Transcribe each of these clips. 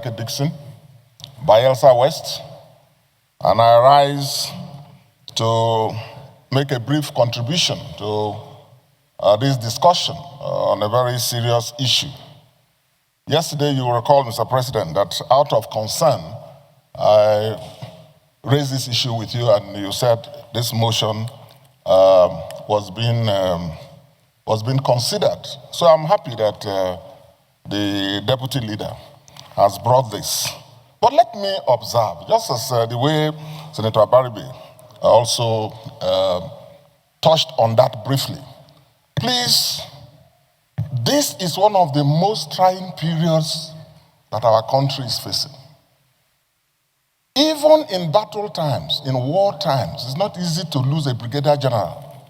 Dickson, Bayelsa West, and I rise to make a brief contribution to this discussion on a very serious issue. Yesterday, you will recall, Mr. President, that out of concern, I raised this issue with you, and you said this motion was being considered. So I'm happy that the deputy leader has brought this. But let me observe, just as the way Senator Abaribe also touched on that briefly. Please, this is one of the most trying periods that our country is facing. Even in battle times, in war times, it's not easy to lose a brigadier general.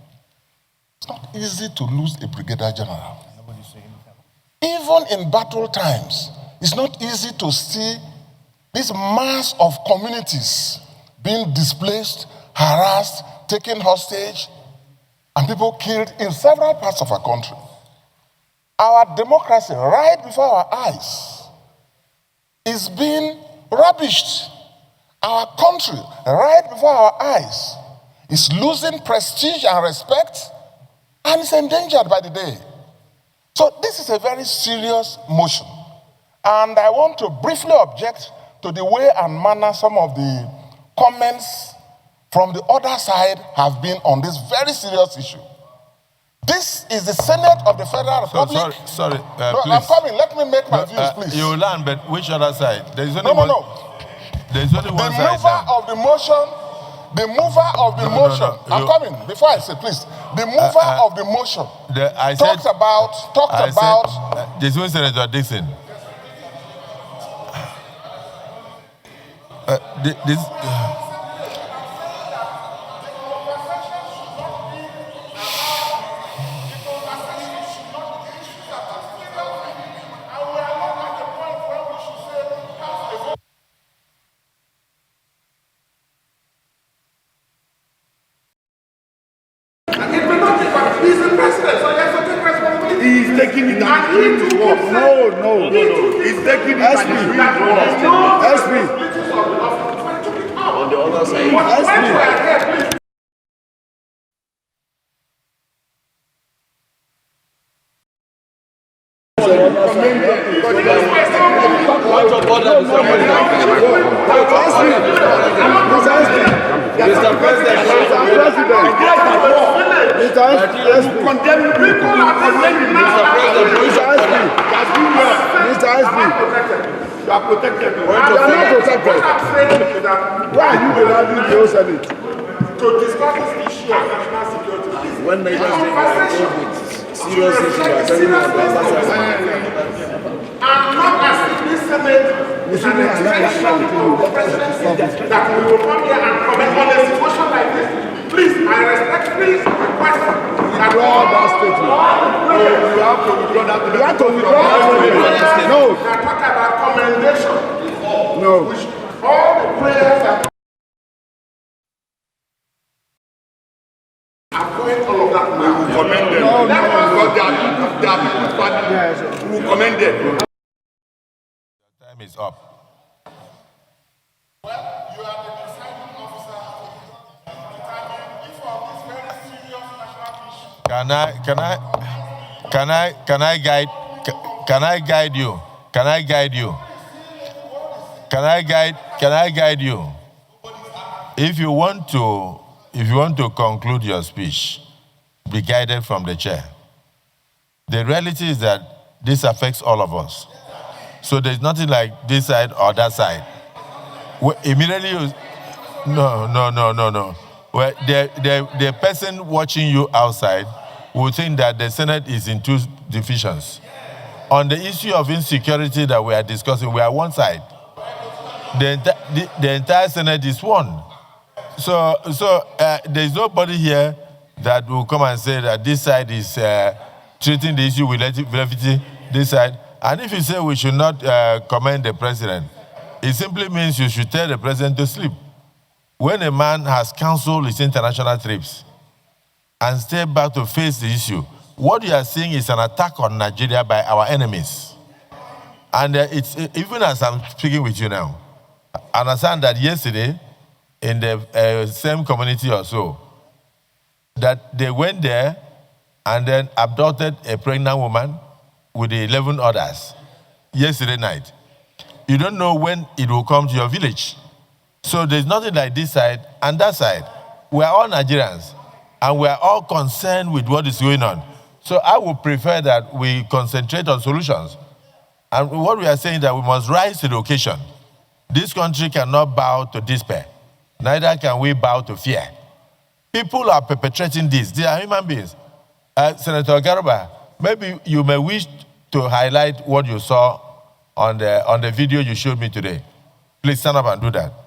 It's not easy to lose a brigadier general. Even in battle times, it's not easy to see this mass of communities being displaced, harassed, taken hostage, and people killed in several parts of our country. Our democracy, right before our eyes, is being rubbished. Our country, right before our eyes, is losing prestige and respect, and is endangered by the day. So this is a very serious motion. And I want to briefly object to the way and manner some of the comments from the other side have been on this very serious issue. This is the Senate of the Federal Republic. Sorry, no, please. I'm coming. Let me make my views, please. You land, but which other side? There's only There's only one The side mover now. of the motion, the mover of the motion. I'm coming. Before I say, please. The mover of the motion talked about. There's one Senator Dickson. He's taking it and doing his work. No. He's taking it and doing his work. SP. On the other side. SP. Mr. President, condemn people are condemning Mr. President. Mr. SP. You are protected. You are not protected. Why are you demanding the whole Senate? To discuss this issue of national security. When Nigerians serious issue, are telling me and not as if this Senate is an extension of the presidency that we will come here and comment on a situation like this. Please, I respectfully request that that statement. No, you have to withdraw that. You have to withdraw that. No. We are talking about commendation. No. Which all the prayers that are going all of that. We will commend them. No. Because they are people's party. We will commend them. Time is up. Well, you are the deciding officer to determine if on this very serious national issue. Can I guide you? Can I guide you? If you want to conclude your speech, be guided from the chair. The reality is that this affects all of us. So there's nothing like this side or that side. Immediately no. Well, the person watching you outside will think that the Senate is in two divisions. On the issue of insecurity that we are discussing, we are one side. The entire Senate is one. So there's nobody here that will come and say that this side is treating the issue with levity, this side. And if you say we should not commend the president, it simply means you should tell the president to sleep. When a man has canceled his international trips and step back to face the issue, what you are seeing is an attack on Nigeria by our enemies. And it's even as I'm speaking with you now, I understand that yesterday, in the same community or so, that they went there and then abducted a pregnant woman with 11 others yesterday night. You don't know when it will come to your village. So there's nothing like this side and that side. We are all Nigerians, and we are all concerned with what is going on. So I would prefer that we concentrate on solutions. And what we are saying is that we must rise to the occasion. This country cannot bow to despair. Neither can we bow to fear. People are perpetrating this. They are human beings. Senator Garba, maybe you may wish to highlight what you saw on the video you showed me today. Please stand up and do that.